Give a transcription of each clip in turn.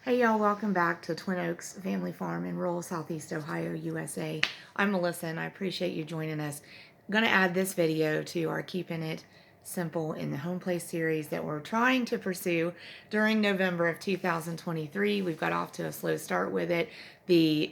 Hey y'all, welcome back to Twin Oaks Family Farm in rural Southeast Ohio, USA. I'm Melissa and I appreciate you joining us. I'm going to add this video to our Keeping It Simple in the Homeplace series that we're trying to pursue during November of 2023. We've got off to a slow start with it. The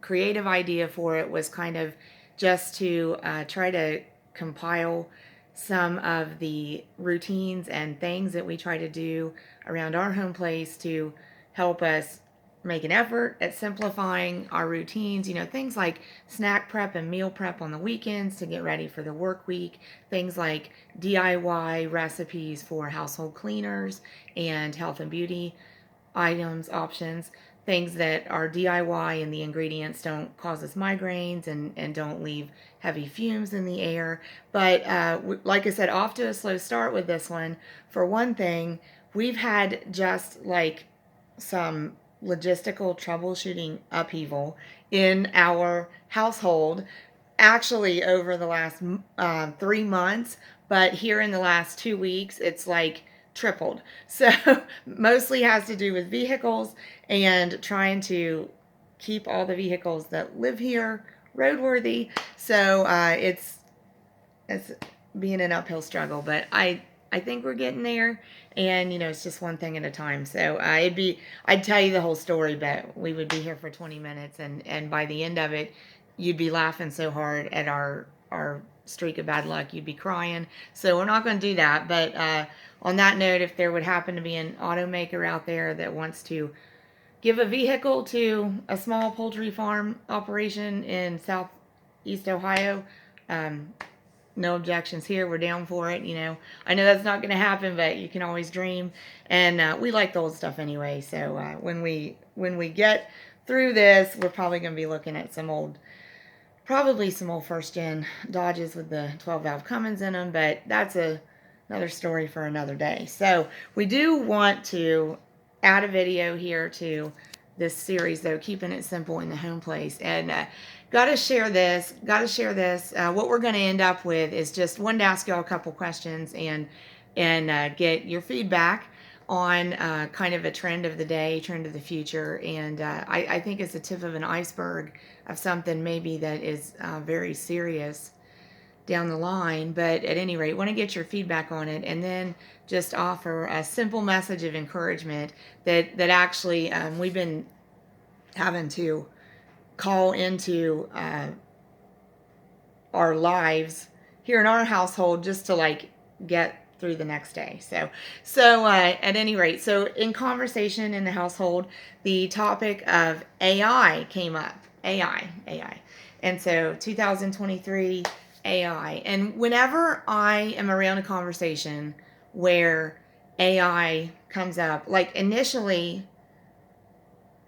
creative idea for it was kind of just to try to compile some of the routines and things that we try to do around our home place to help us make an effort at simplifying our routines. You know, things like snack prep and meal prep on the weekends to get ready for the work week, things like DIY recipes for household cleaners and health and beauty items, options, things that are DIY and the ingredients don't cause us migraines and don't leave heavy fumes in the air. But like I said, off to a slow start with this one. For one thing, we've had just like some logistical troubleshooting upheaval in our household actually over the last 3 months, but here in the last 2 weeks it's like tripled. So mostly has to do with vehicles and trying to keep all the vehicles that live here roadworthy. So it's being an uphill struggle, but I think we're getting there, and you know it's just one thing at a time. So I'd tell you the whole story, but we would be here for 20 minutes, and by the end of it, you'd be laughing so hard at our streak of bad luck, you'd be crying. So we're not going to do that. But on that note, if there would happen to be an automaker out there that wants to give a vehicle to a small poultry farm operation in Southeast Ohio, no objections here. We're down for it. You know, I know that's not going to happen, but you can always dream. And we like the old stuff anyway. So when we get through this, we're probably going to be looking at probably some old first gen Dodges with the 12 valve Cummins in them. But that's another story for another day. So we do want to add a video here to this series, though, keeping it simple in the home place. And gotta share this. What we're going to end up with is just wanted to ask y'all a couple questions and get your feedback on kind of a trend of the day, trend of the future. And I think it's the tip of an iceberg of something maybe that is very serious down the line. But at any rate, want to get your feedback on it, and then just offer a simple message of encouragement that actually we've been having to call into our lives here in our household just to like get through the next day. So at any rate, so in conversation in the household, the topic of AI came up. AI. And so 2023 AI. And whenever I am around a conversation where AI comes up, like initially,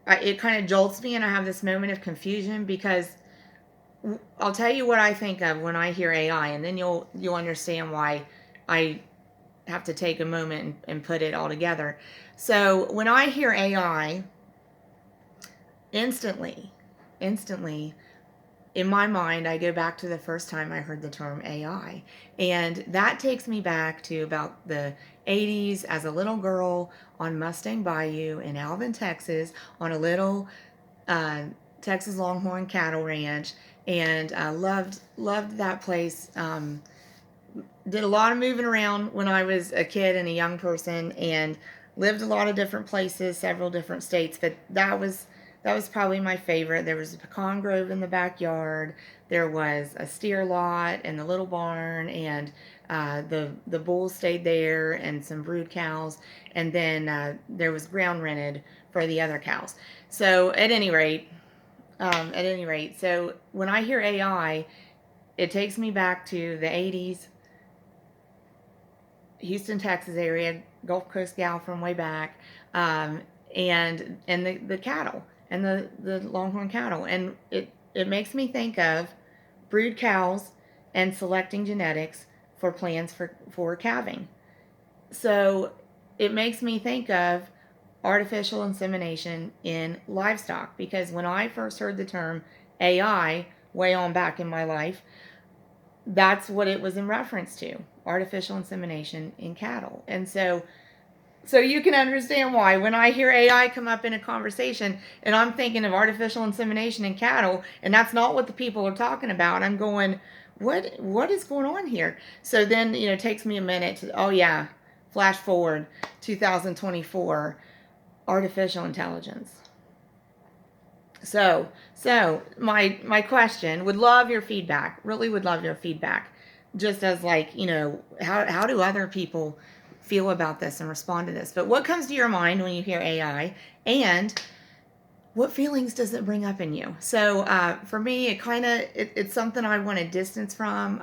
it kind of jolts me and I have this moment of confusion, because I'll tell you what I think of when I hear AI, and then you'll understand why I have to take a moment and put it all together. So when I hear AI, instantly, in my mind, I go back to the first time I heard the term AI. And that takes me back to about the 80s as a little girl on Mustang Bayou in Alvin, Texas, on a little Texas Longhorn cattle ranch. And I loved that place. Did a lot of moving around when I was a kid and a young person, and lived a lot of different places, several different states. But that was probably my favorite. There was a pecan grove in the backyard. There was a steer lot and the little barn, and the bulls stayed there, and some brood cows, and then there was ground rented for the other cows. So at any rate, so when I hear AI, it takes me back to the 80s, Houston, Texas area, Gulf Coast gal from way back, and the cattle and the Longhorn cattle, and it makes me think of brood cows and selecting genetics for plans for calving. So it makes me think of artificial insemination in livestock, because when I first heard the term AI way on back in my life, that's what it was in reference to, artificial insemination in cattle. And so So you can understand why when I hear AI come up in a conversation and I'm thinking of artificial insemination in cattle, and that's not what the people are talking about, I'm going, what is going on here? So then, it takes me a minute to, oh yeah, flash forward 2024, artificial intelligence. So my question, would love your feedback. Really would love your feedback. Just as like, how do other people feel about this and respond to this? But what comes to your mind when you hear AI, and what feelings does it bring up in you? So for me, it's something I want to distance from.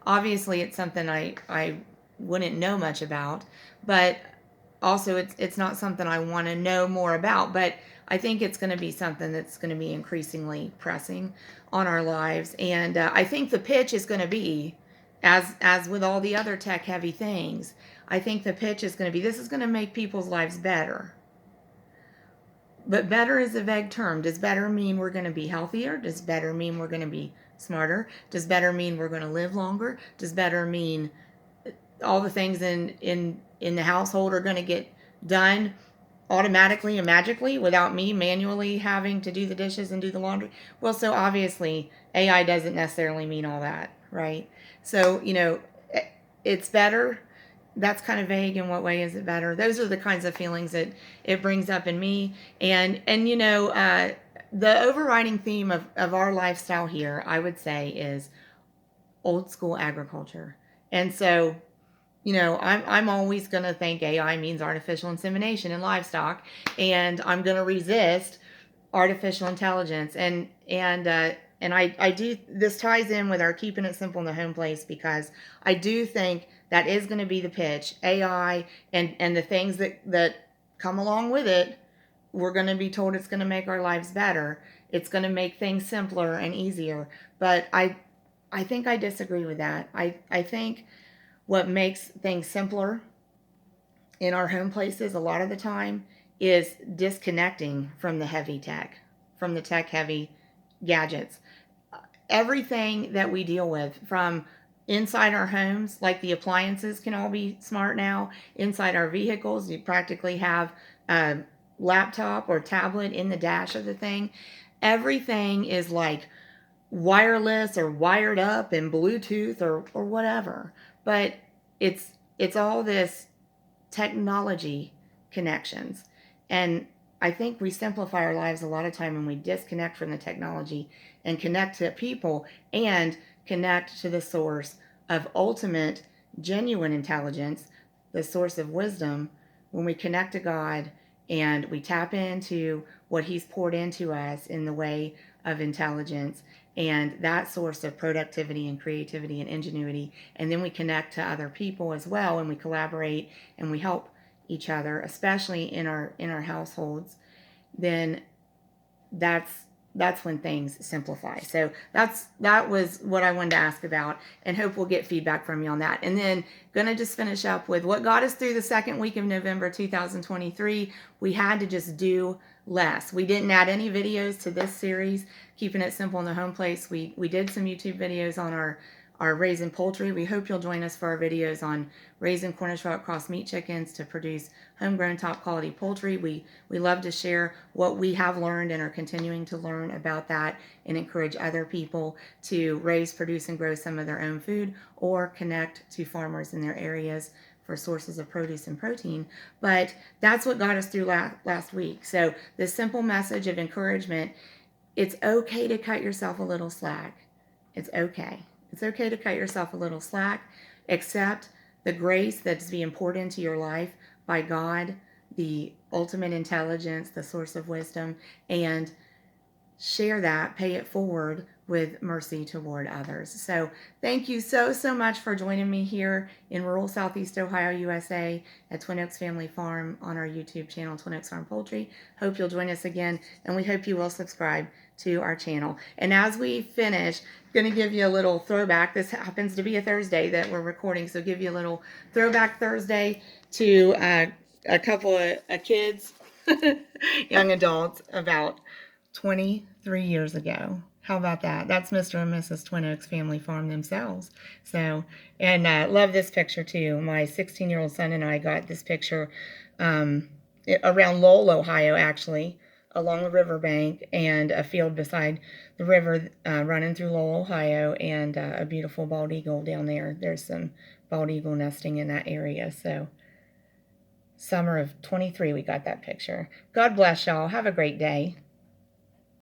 Obviously it's something I wouldn't know much about, but also it's not something I want to know more about. But I think it's going to be something that's going to be increasingly pressing on our lives, and I think the pitch is going to be, as with all the other tech heavy things, I think the pitch is going to be, this is going to make people's lives better. But better is a vague term. Does better mean we're going to be healthier? Does better mean we're going to be smarter? Does better mean we're going to live longer? Does better mean all the things in the household are going to get done automatically and magically without me manually having to do the dishes and do the laundry? Well, so obviously AI doesn't necessarily mean all that, right? So, it's better. That's kind of vague. In what way is it better? Those are the kinds of feelings that it brings up in me. And the overriding theme of our lifestyle here, I would say, is old school agriculture. And so, I'm always going to think AI means artificial insemination in livestock, and I'm going to resist artificial intelligence. And I do, this ties in with our keeping it simple in the home place, because I do think that is going to be the pitch. AI and the things that come along with it, we're going to be told it's going to make our lives better. It's going to make things simpler and easier. But I think I disagree with that. I think what makes things simpler in our home places a lot of the time is disconnecting from the heavy tech, from the tech heavy gadgets. Everything that we deal with from inside our homes, like the appliances can all be smart now. Inside our vehicles, you practically have a laptop or tablet in the dash of the thing. Everything is like wireless or wired up and Bluetooth or whatever. But it's all this technology connections. And I think we simplify our lives a lot of time when we disconnect from the technology and connect to people and connect to the source of ultimate, genuine intelligence, the source of wisdom. When we connect to God and we tap into what He's poured into us in the way of intelligence and that source of productivity and creativity and ingenuity, and then we connect to other people as well, and we collaborate and we help each other, especially in our households, then that's when things simplify. So that was what I wanted to ask about, and hope we'll get feedback from you on that. And then gonna just finish up with what got us through the second week of November 2023. We had to just do less. We didn't add any videos to this series, keeping it simple in the home place. We did some YouTube videos on our raising poultry. We hope you'll join us for our videos on raising Cornish Rock Cross meat chickens to produce homegrown top quality poultry. We love to share what we have learned and are continuing to learn about that, and encourage other people to raise, produce, and grow some of their own food, or connect to farmers in their areas for sources of produce and protein. But that's what got us through last week. So this simple message of encouragement: it's okay to cut yourself a little slack. It's okay. It's okay to cut yourself a little slack. Accept the grace that's being poured into your life by God, the ultimate intelligence, the source of wisdom, and share that, pay it forward with mercy toward others. So thank you so much for joining me here in rural Southeast Ohio, USA, at Twin Oaks Family Farm on our YouTube channel, Twin Oaks Farm Poultry. Hope you'll join us again, and we hope you will subscribe to our channel. And as we finish, I'm going to give you a little throwback. This happens to be a Thursday that we're recording, so give you a little throwback Thursday to a couple of kids, young adults, about 23 years ago. How about that? That's Mr. and Mrs. Twin Oaks Family Farm themselves. So, and love this picture too. My 16-year-old son and I got this picture around Lowell, Ohio, actually, along the riverbank, and a field beside the river running through Lowell, Ohio, and a beautiful bald eagle down there. There's some bald eagle nesting in that area. So summer of 23, we got that picture. God bless y'all. Have a great day.